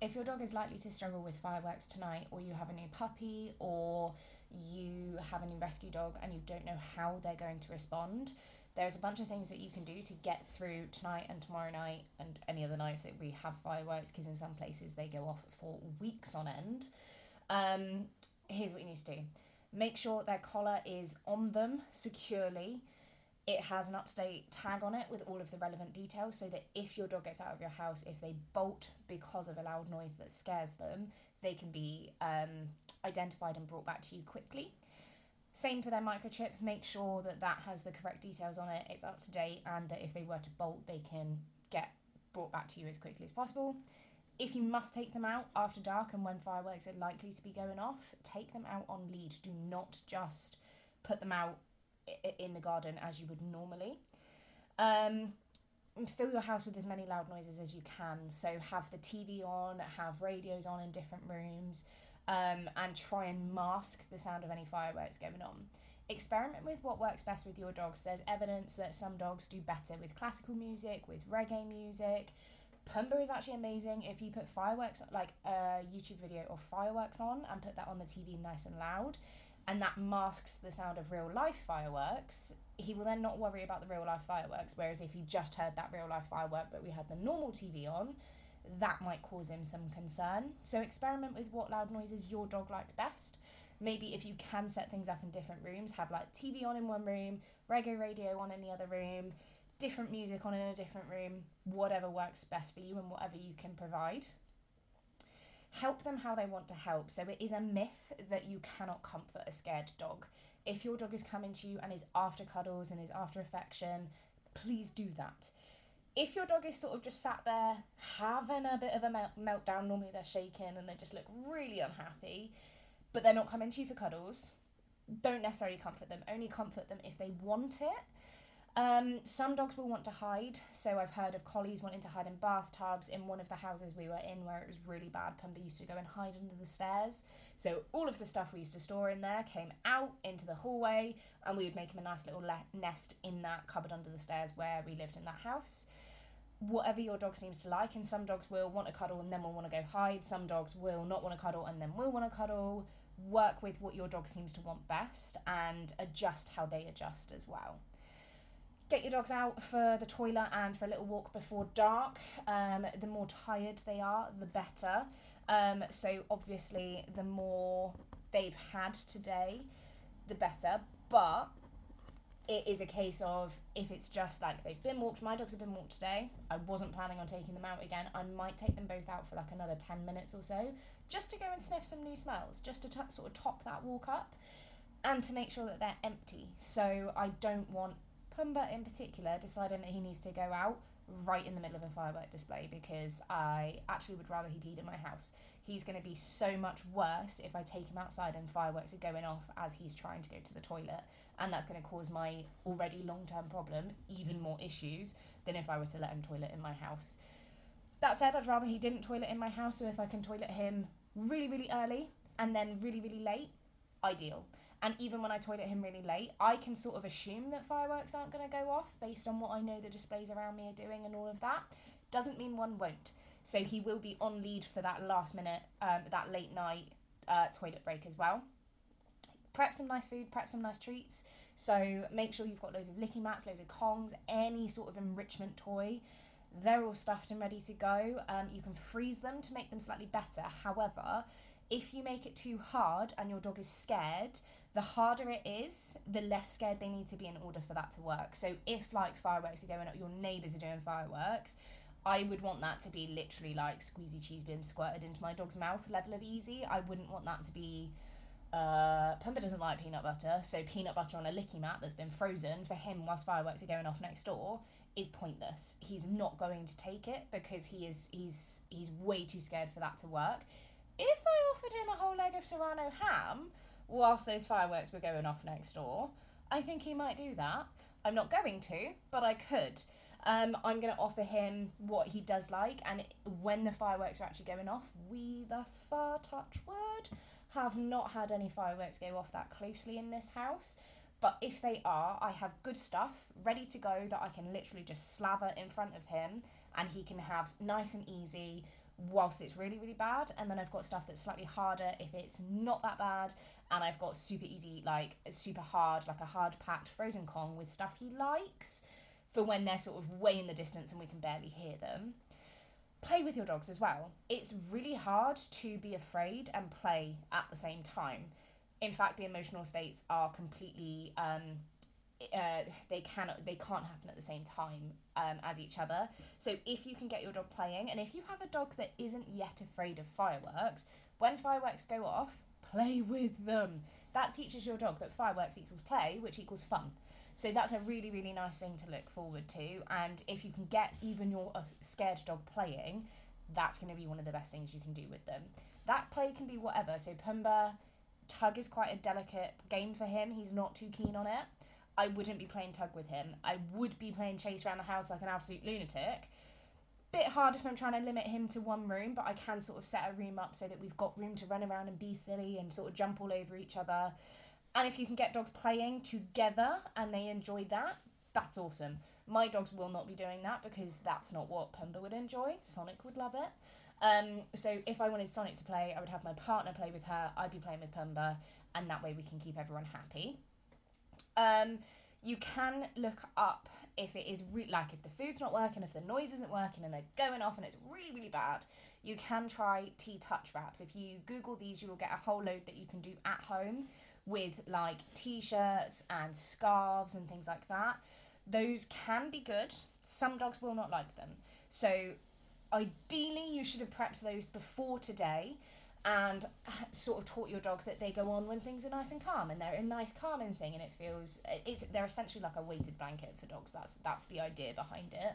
If your dog is likely to struggle with fireworks tonight, or you have a new puppy, or you have a new rescue dog and you don't know how they're going to respond, there's a bunch of things that you can do to get through tonight and tomorrow night and any other nights that we have fireworks, because in some places they go off for weeks on end. Here's what you need to do. Make sure their collar is on them securely. It has an up-to-date tag on it with all of the relevant details, so that if your dog gets out of your house, if they bolt because of a loud noise that scares them, they can be identified and brought back to you quickly. Same for their microchip. Make sure that that has the correct details on it, it's up to date, and that if they were to bolt, they can get brought back to you as quickly as possible. If you must take them out after dark and when fireworks are likely to be going off, take them out on lead. Do not just put them out in the garden as you would normally. Fill your house with as many loud noises as you can. So have the TV on, have radios on in different rooms, and try and mask the sound of any fireworks going on. Experiment with what works best with your dogs. There's evidence that some dogs do better with classical music, with reggae music. Pumbaa is actually amazing. If you put fireworks, like a YouTube video of fireworks on, and put that on the TV nice and loud, and that masks the sound of real life fireworks, he will then not worry about the real life fireworks. Whereas if he just heard that real life firework but we had the normal TV on, that might cause him some concern. So experiment with what loud noises your dog likes best. Maybe if you can set things up in different rooms, have like TV on in one room, reggae radio on in the other room, different music on in a different room, whatever works best for you and whatever you can provide. Help them how they want to help. So it is a myth that you cannot comfort a scared dog. If your dog is coming to you and is after cuddles and is after affection, please do that. If your dog is sort of just sat there having a bit of a meltdown, normally they're shaking and they just look really unhappy, but they're not coming to you for cuddles, don't necessarily comfort them. Only comfort them if they want it. Some dogs will want to hide. So I've heard of collies wanting to hide in bathtubs. In one of the houses we were in where it was really bad, Pumbaa used to go and hide under the stairs. So all of the stuff we used to store in there came out into the hallway, and we would make him a nice little nest in that cupboard under the stairs where we lived in that house. Whatever your dog seems to like, and some dogs will want to cuddle and then will want to go hide. Some dogs will not want to cuddle and then will want to cuddle. Work with what your dog seems to want best and adjust how they adjust as well. Get your dogs out for the toilet and for a little walk before dark. The more tired they are, the better. So obviously the more they've had today, the better. But it is a case of, if it's just like they've been walked, my dogs have been walked today, I wasn't planning on taking them out again, I might take them both out for like another 10 minutes or so, just to go and sniff some new smells, just to sort of top that walk up, and to make sure that they're empty. So I don't want Pumbaa in particular deciding that he needs to go out right in the middle of a firework display, because I actually would rather he peed in my house. He's going to be so much worse if I take him outside and fireworks are going off as he's trying to go to the toilet, and that's going to cause my already long-term problem even more issues than if I were to let him toilet in my house. That said, I'd rather he didn't toilet in my house, so if I can toilet him really, really early and then really, really late, ideal. And even when I toilet him really late, I can sort of assume that fireworks aren't going to go off based on what I know the displays around me are doing and all of that. Doesn't mean one won't. So he will be on lead for that last minute, that late night toilet break as well. Prep some nice food, prep some nice treats. So make sure you've got loads of licky mats, loads of Kongs, any sort of enrichment toy. They're all stuffed and ready to go. You can freeze them to make them slightly better. However, if you make it too hard and your dog is scared, the harder it is, the less scared they need to be in order for that to work. So if like fireworks are going up, your neighbours are doing fireworks, I would want that to be literally like squeezy cheese being squirted into my dog's mouth level of easy. I wouldn't want that to be Pumbaa doesn't like peanut butter, so peanut butter on a licky mat that's been frozen for him whilst fireworks are going off next door is pointless. He's not going to take it because he's way too scared for that to work. If I offered him a whole leg of Serrano ham whilst those fireworks were going off next door, I think he might do that. I'm not going to, but I could. I'm going to offer him what he does like, and when the fireworks are actually going off, we thus far, touch wood, have not had any fireworks go off that closely in this house. But if they are, I have good stuff ready to go that I can literally just slather in front of him, and he can have nice and easy whilst it's really, really bad. And then I've got stuff that's slightly harder if it's not that bad. And I've got super easy, like super hard, like a hard packed frozen Kong with stuff he likes for when they're sort of way in the distance and we can barely hear them. Play with your dogs as well. It's really hard to be afraid and play at the same time. In fact, the emotional states are completely they can't happen at the same time as each other. So if you can get your dog playing, and if you have a dog that isn't yet afraid of fireworks, when fireworks go off, play with them. That teaches your dog that fireworks equals play, which equals fun. So that's a really, really nice thing to look forward to. And if you can get even your scared dog playing, that's going to be one of the best things you can do with them. That play can be whatever. So Pumbaa, tug is quite a delicate game for him. He's not too keen on it. I wouldn't be playing tug with him. I would be playing chase around the house like an absolute lunatic. Bit harder if I'm trying to limit him to one room, but I can sort of set a room up so that we've got room to run around and be silly and sort of jump all over each other. And if you can get dogs playing together and they enjoy that, that's awesome. My dogs will not be doing that because that's not what Pumbaa would enjoy. Sonic would love it. So if I wanted Sonic to play, I would have my partner play with her, I'd be playing with Pumbaa, and that way we can keep everyone happy. You can look up if it is like if the food's not working, if the noise isn't working and they're going off and it's really, really bad, you can try T-touch wraps. If you Google these, you will get a whole load that you can do at home with like t-shirts and scarves and things like that. Those can be good. Some dogs will not like them. So ideally you should have prepped those before today and sort of taught your dog that they go on when things are nice and calm, and they're a nice calming thing, and it feels they're essentially like a weighted blanket for dogs. That's the idea behind it.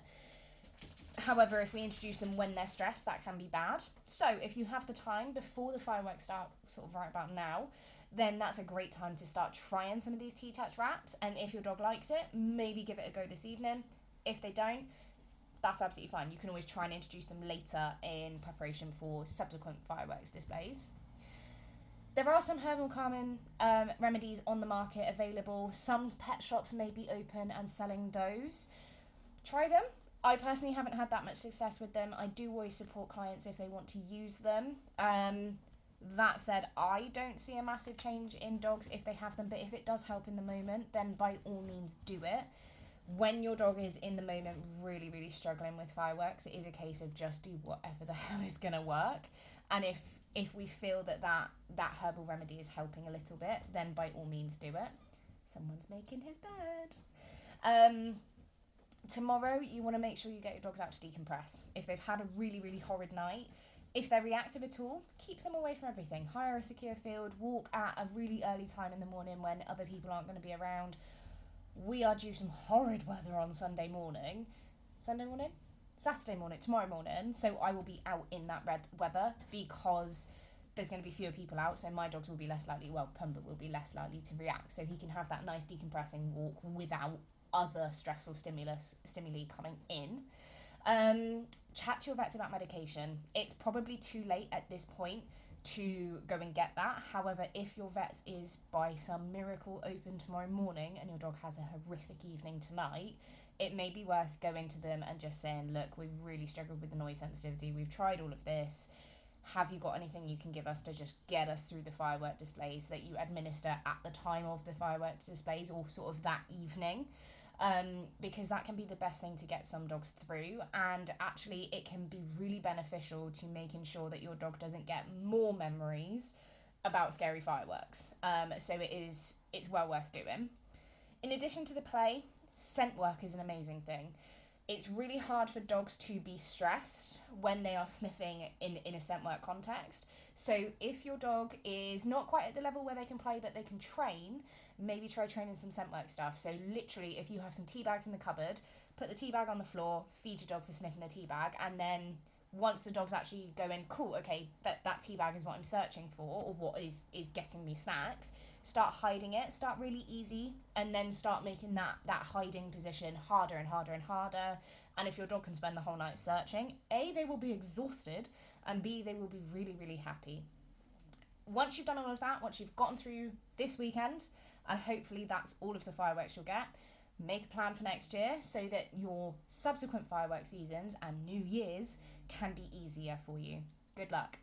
However, if we introduce them when they're stressed, that can be bad. So if you have the time before the fireworks start, sort of right about now, then that's a great time to start trying some of these T-touch wraps. And if your dog likes it, maybe give it a go this evening. If they don't, that's absolutely fine. You can always try and introduce them later in preparation for subsequent fireworks displays. There are some herbal calming remedies on the market available. Some pet shops may be open and selling those. Try them. I personally haven't had that much success with them. I do always support clients if they want to use them. That said, I don't see a massive change in dogs if they have them, but if it does help in the moment, then by all means do it. When your dog is in the moment really, really struggling with fireworks, it is a case of just do whatever the hell is going to work. And if we feel that herbal remedy is helping a little bit, then by all means do it. Someone's making his bed. Tomorrow, you want to make sure you get your dogs out to decompress. If they've had a really, really horrid night, if they're reactive at all, keep them away from everything. Hire a secure field, walk at a really early time in the morning when other people aren't going to be around. We are due some horrid weather on Saturday morning, tomorrow morning. So I will be out in that red weather because there's going to be fewer people out. So my dogs will be less likely, Pumbaa will be less likely to react. So he can have that nice decompressing walk without other stressful stimuli coming in. Chat to your vets about medication. It's probably too late at this point to go and get that. However, if your vet is by some miracle open tomorrow morning and your dog has a horrific evening tonight, it may be worth going to them and just saying, look, we've really struggled with the noise sensitivity, we've tried all of this, have you got anything you can give us to just get us through the firework displays that you administer at the time of the fireworks displays or sort of that evening? Because that can be the best thing to get some dogs through, and actually it can be really beneficial to making sure that your dog doesn't get more memories about scary fireworks. So it's well worth doing. In addition to the play, scent work is an amazing thing. It's really hard for dogs to be stressed when they are sniffing in a scent work context. So if your dog is not quite at the level where they can play but they can train, maybe try training some scent work stuff. So literally, if you have some tea bags in the cupboard, put the tea bag on the floor, feed your dog for sniffing the tea bag, and then once the dog's actually going, cool, okay, that tea bag is what I'm searching for, or what is getting me snacks, start hiding it, start really easy, and then start making that hiding position harder and harder and harder. And if your dog can spend the whole night searching, A, they will be exhausted, and B, they will be really, really happy. Once you've done all of that, once you've gotten through this weekend, and hopefully that's all of the fireworks you'll get, Make a plan for next year so that your subsequent fireworks seasons and New Year's can be easier for you. Good luck.